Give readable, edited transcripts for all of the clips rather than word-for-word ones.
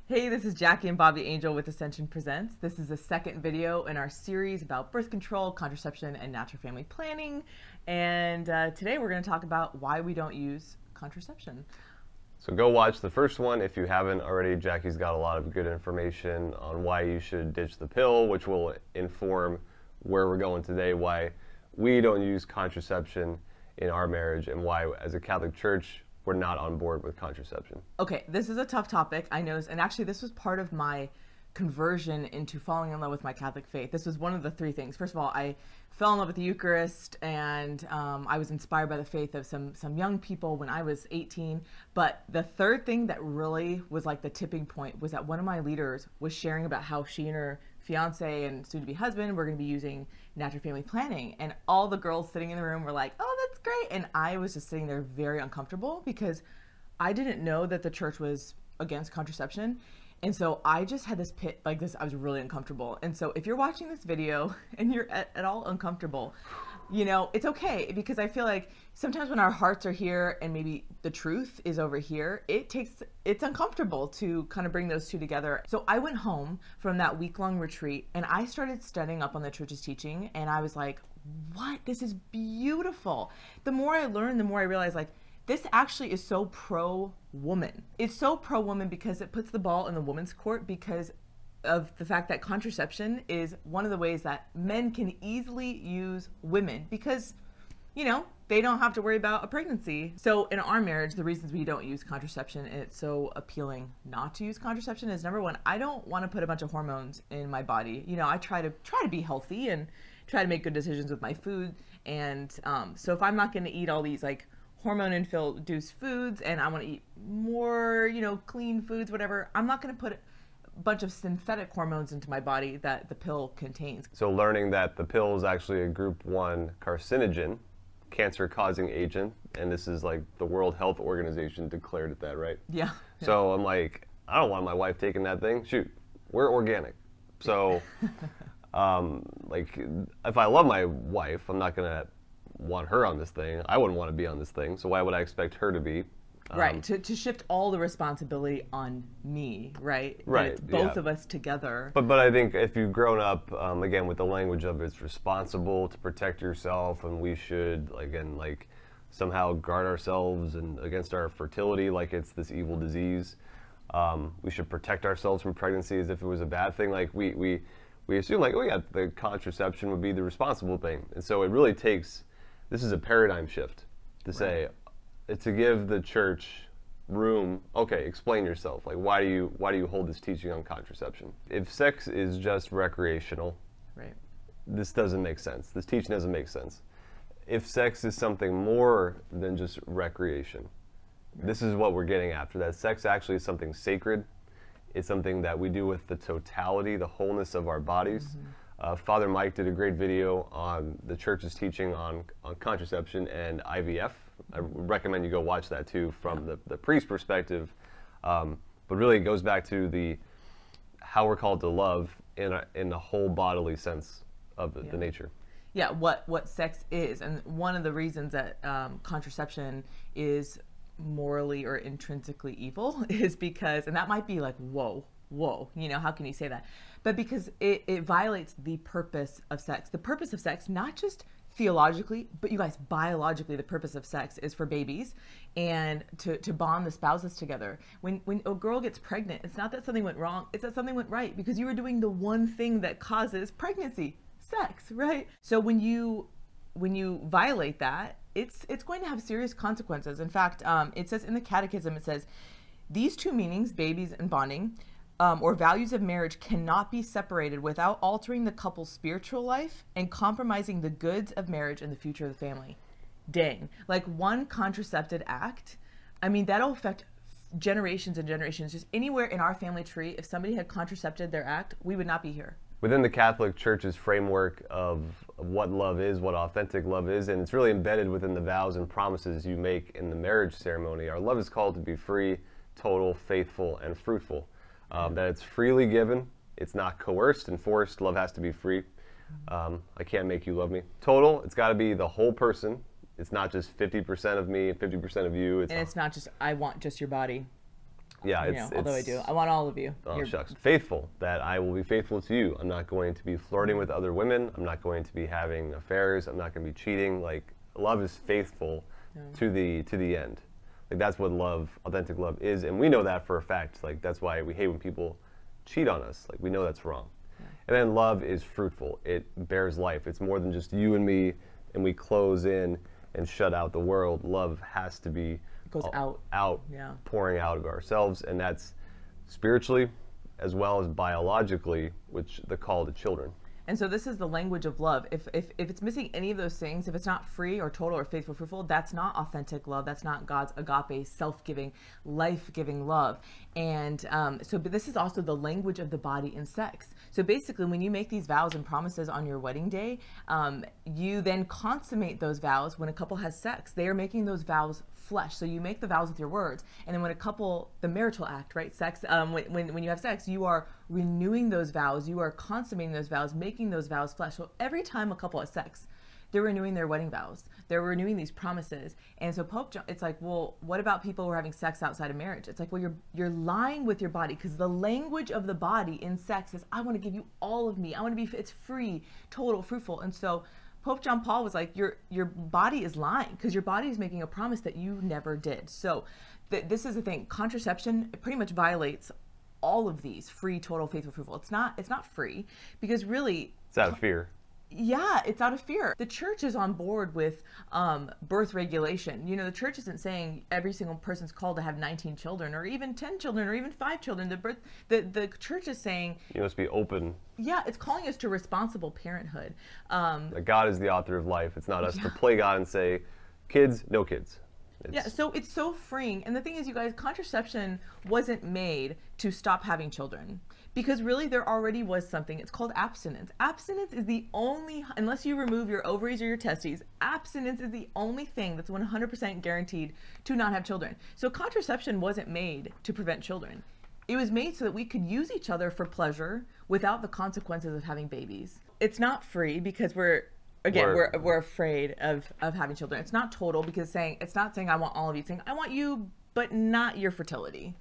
Hey, this is Jackie and Bobby Angel with Ascension Presents. This is the second video in our series about birth control, contraception, and natural family planning. And today we're going to talk about why we don't use contraception. So go watch the first one if you haven't already. Jackie's got a lot of good information on why you should ditch the pill, which will inform where we're going today, why we don't use contraception in our marriage, and why as a Catholic Church we're not on board with contraception. Okay, this is a tough topic, I know, and actually this was part of my conversion into falling in love with my Catholic faith. This was one of the three things. First of all, I fell in love with the Eucharist, and I was inspired by the faith of some young people when I was 18. But the third thing that really was like the tipping point was that one of my leaders was sharing about how she and her fiance and soon-to-be husband were going to be using natural family planning, and all the girls sitting in the room were like, "Oh, that's great," and I was just sitting there very uncomfortable because I didn't know that the church was against contraception. And so I just had this pit like this. I was really uncomfortable. And so if you're watching this video and you're at all uncomfortable, you know, it's okay, because I feel like sometimes when our hearts are here and maybe the truth is over here, it's uncomfortable to kind of bring those two together. So I went home from that week-long retreat and I started studying up on the church's teaching, and I was like, what? This is beautiful. The more I learned, the more I realized, like, this actually is so pro-woman. It's so pro-woman because it puts the ball in the woman's court, because of the fact that contraception is one of the ways that men can easily use women, because, you know, they don't have to worry about a pregnancy. So in our marriage, the reasons we don't use contraception and it's so appealing not to use contraception is, number one, I don't want to put a bunch of hormones in my body. You know, I try to be healthy and try to make good decisions with my food. And so if I'm not going to eat all these like hormone-induced foods and I want to eat more, you know, clean foods, whatever, I'm not going to put a bunch of synthetic hormones into my body that the pill contains. So learning that the pill is actually a group 1 carcinogen, cancer-causing agent, and this is like the World Health Organization declared it that, right? Yeah. So I'm like, I don't want my wife taking that thing. Shoot, we're organic. So like, if I love my wife, I'm not going to want her on this thing. I wouldn't want to be on this thing, so why would I expect her to be? Right, to shift all the responsibility on me, right? Right, it's both of us together. But I think if you've grown up, again, with the language of it's responsible to protect yourself, and we should, again, like, somehow guard ourselves and against our fertility like it's this evil disease. We should protect ourselves from pregnancy as if it was a bad thing. Like, we assume, like, oh yeah, the contraception would be the responsible thing. And so it really takes, this is a paradigm shift to say, to give the church room. Okay, explain yourself. Like, why do you hold this teaching on contraception? If sex is just recreational, right, this doesn't make sense. This teaching doesn't make sense. If sex is something more than just recreation, this is what we're getting after. That sex actually is something sacred. It's something that we do with the totality, the wholeness of our bodies. Father Mike did a great video on the church's teaching on contraception and IVF. I recommend you go watch that too, from the priest perspective. But really it goes back to how we're called to love in the whole bodily sense of the nature. Yeah, what sex is. And one of the reasons that contraception is morally or intrinsically evil is because, and that might be like, whoa, you know, how can you say that? But because it violates the purpose of sex. The purpose of sex, not just theologically, but you guys, biologically, the purpose of sex is for babies and to bond the spouses together. When a girl gets pregnant, it's not that something went wrong, it's that something went right, because you were doing the one thing that causes pregnancy, sex, right? So when you violate that, it's going to have serious consequences. In fact, it says in the Catechism, it says, these two meanings, babies and bonding, or values of marriage, cannot be separated without altering the couple's spiritual life and compromising the goods of marriage and the future of the family. Dang. Like, one contracepted act, I mean, that'll affect generations and generations. Just anywhere in our family tree, if somebody had contracepted their act, we would not be here. Within the Catholic Church's framework of what love is, what authentic love is, and it's really embedded within the vows and promises you make in the marriage ceremony, our love is called to be free, total, faithful, and fruitful. That it's freely given, it's not coerced and forced. Love has to be free. I can't make you love me. Total, it's got to be the whole person. It's not just 50% of me and 50% of you. And it's not just, I want just your body. Yeah, although I do. I want all of you. Oh, shucks. Faithful, that I will be faithful to you. I'm not going to be flirting with other women. I'm not going to be having affairs. I'm not going to be cheating. Like, love is faithful to the end. Like, that's what love, authentic love is. And we know that for a fact. Like, that's why we hate when people cheat on us. Like, we know that's wrong. Yeah. And then love is fruitful. It bears life. It's more than just you and me, and we close in and shut out the world. Love has to be goes out, pouring out of ourselves, and that's spiritually as well as biologically, which the call to children. And so this is the language of love. If it's missing any of those things, if it's not free or total or faithful, fruitful, that's not authentic love. That's not God's agape, self-giving, life-giving love. And but this is also the language of the body and sex. So basically, when you make these vows and promises on your wedding day, you then consummate those vows when a couple has sex. They are making those vows flesh. So you make the vows with your words, and then when a couple, the marital act, right, sex, when you have sex, you are renewing those vows, you are consummating those vows, making those vows flesh. So every time a couple has sex, they're renewing their wedding vows, they're renewing these promises. And so Pope John, it's like, well, what about people who are having sex outside of marriage? It's like, well, you're lying with your body, because the language of the body in sex is, I want to give you all of me, I want to be, it's free, total, fruitful. And so Pope John Paul was like, your body is lying, because your body is making a promise that you never did. So this is the thing. Contraception pretty much violates all of these: free, total, faithful, fruitful. It's not free, because really it's out of fear. Yeah, it's out of fear. The church is on board with birth regulation. You know, the church isn't saying every single person's called to have 19 children or even 10 children or even 5 children. The church is saying you must be open. Yeah, it's calling us to responsible parenthood. God is the author of life. It's not us to play God and say, kids, no kids. So it's so freeing. And the thing is, you guys, contraception wasn't made to stop having children, because really there already was something. It's called abstinence. Abstinence is the only, unless you remove your ovaries or your testes, abstinence is the only thing that's 100% guaranteed to not have children. So contraception wasn't made to prevent children. It was made so that we could use each other for pleasure without the consequences of having babies. It's not free, because we're afraid of having children. It's not total, because it's not saying I want all of you. It's saying I want you, but not your fertility.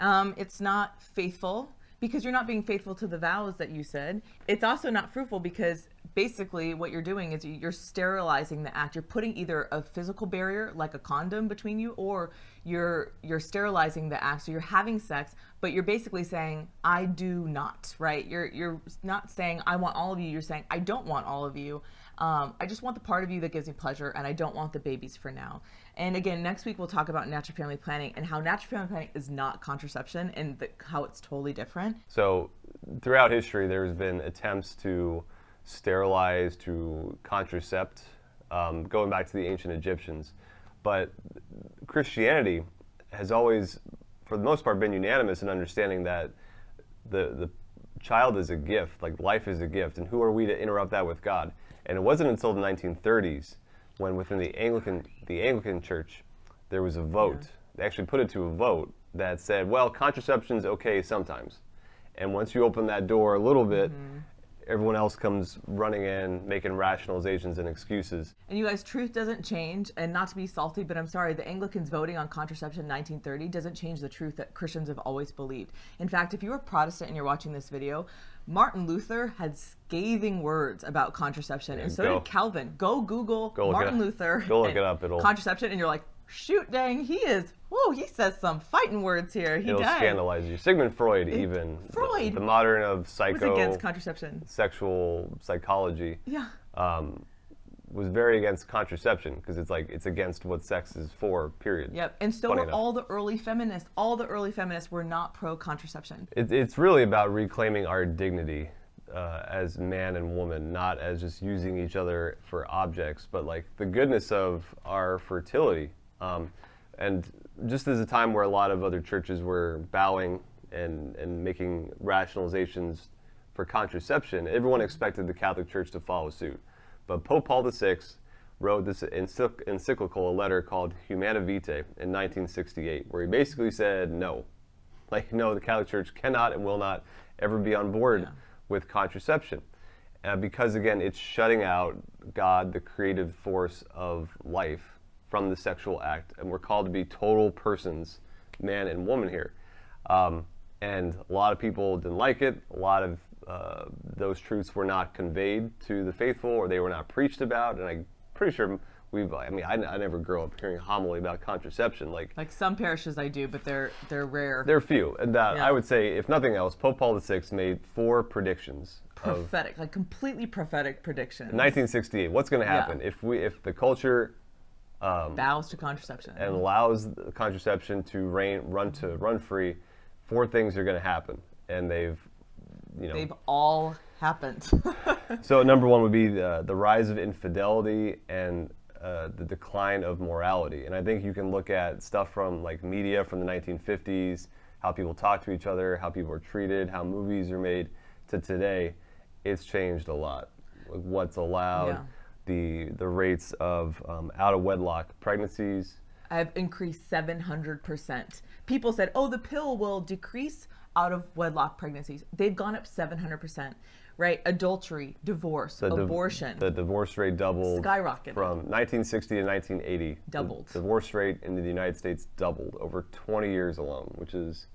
It's not faithful, because you're not being faithful to the vows that you said. It's also not fruitful, because basically what you're doing is you're sterilizing the act. You're putting either a physical barrier like a condom between you, or you're sterilizing the act. So you're having sex, but you're basically saying I do not, right? You're not saying I want all of you. You're saying I don't want all of you. I just want the part of you that gives me pleasure, and I don't want the babies for now. And again, next week we'll talk about natural family planning and how natural family planning is not contraception, and how it's totally different. So throughout history, there's been attempts to sterilize, to contracept, going back to the ancient Egyptians. But Christianity has always, for the most part, been unanimous in understanding that the child is a gift, like life is a gift, and who are we to interrupt that with God? And it wasn't until the 1930s when within the Anglican Church there was a vote. Yeah. They actually put it to a vote that said, well, contraception's okay sometimes. And once you open that door a little bit, everyone else comes running in, making rationalizations and excuses. And you guys, truth doesn't change, and not to be salty, but I'm sorry, the Anglicans voting on contraception in 1930 doesn't change the truth that Christians have always believed. In fact, if you're a Protestant and you're watching this video, Martin Luther had scathing words about contraception, and so did Calvin. Go Google Martin Luther. Go look it up. Contraception, and you're like, shoot, dang, he says some fighting words here. It'll scandalize you. Sigmund Freud, the modern of was against contraception. Sexual psychology. Yeah. Was very against contraception, because it's against what sex is for, period. Yep, and so were all the early feminists. All the early feminists were not pro-contraception. It's really about reclaiming our dignity as man and woman, not as just using each other for objects, but like the goodness of our fertility. And just as a time where a lot of other churches were bowing and making rationalizations for contraception, everyone expected the Catholic Church to follow suit. But Pope Paul VI wrote this encyclical, a letter called Humana Vitae in 1968, where he basically said no. Like, no, the Catholic Church cannot and will not ever be on board with contraception. Because, again, it's shutting out God, the creative force of life, from the sexual act. And we're called to be total persons, man and woman here. And a lot of people didn't like it. A lot of those truths were not conveyed to the faithful, or they were not preached about. And I'm pretty sure I never grew up hearing a homily about contraception. Like some parishes I do, but they're rare. They're few. And I would say, if nothing else, Pope Paul VI made 4 predictions. Prophetic, like completely prophetic predictions. 1968. What's going to happen if the culture bows to contraception and allows contraception to run free? 4 things are going to happen, and they've all happened. So number 1 would be the rise of infidelity and the decline of morality. And I think you can look at stuff from like media from the 1950s, how people talk to each other, how people are treated, how movies are made, to today. It's changed a lot. Like what's allowed, the rates of out of wedlock pregnancies have increased 700%. People said, oh, the pill will decrease out of wedlock pregnancies. They've gone up 700%, right? Adultery, divorce, abortion. The divorce rate doubled. Skyrocketed. From 1960 to 1980. Doubled. The divorce rate in the United States doubled over 20 years alone, which is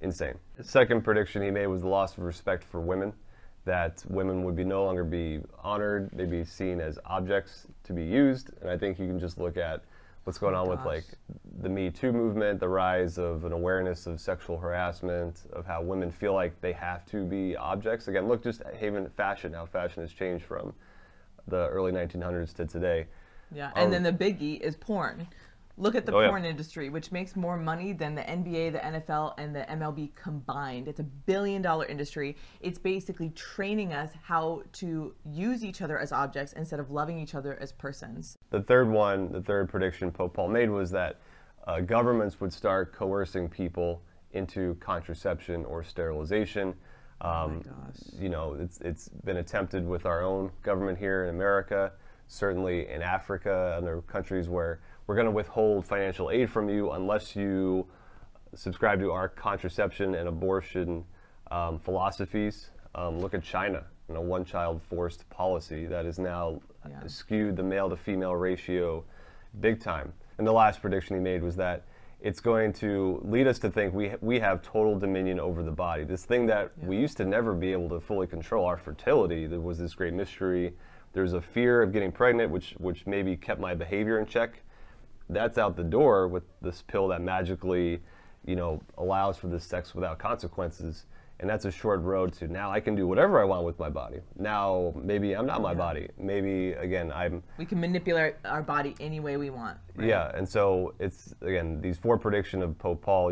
insane. The second prediction he made was the loss of respect for women, that women would no longer be honored, they'd be seen as objects to be used. And I think you can just look at what's going on with like the Me Too movement, the rise of an awareness of sexual harassment, of how women feel like they have to be objects. Again, look just at even fashion, how fashion has changed from the early 1900s to today. Yeah, and then the biggie is porn. Look at the porn industry, which makes more money than the NBA, the NFL, and the MLB combined. It's $1 billion industry. It's basically training us how to use each other as objects instead of loving each other as persons. The third prediction Pope Paul made was that governments would start coercing people into contraception or sterilization. Oh my gosh. You know, it's been attempted with our own government here in America, certainly in Africa, and there are countries where we're going to withhold financial aid from you unless you subscribe to our contraception and abortion philosophies. Look at China, one-child forced policy that has now skewed the male to female ratio big time. And the last prediction he made was that it's going to lead us to think we have total dominion over the body. This thing that we used to never be able to fully control, our fertility, there was this great mystery. There's a fear of getting pregnant, which maybe kept my behavior in check. That's out the door with this pill that magically, allows for this sex without consequences. And that's a short road to now I can do whatever I want with my body. Now, maybe I'm not my body. Maybe, again, we can manipulate our body any way we want. Right? Yeah, and so it's, again, these 4 predictions of Pope Paul,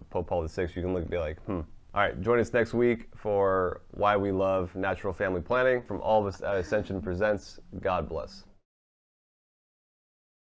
Pope Paul VI, you can look and be like, All right, join us next week for Why We Love Natural Family Planning from All of Us at Ascension Presents. God bless.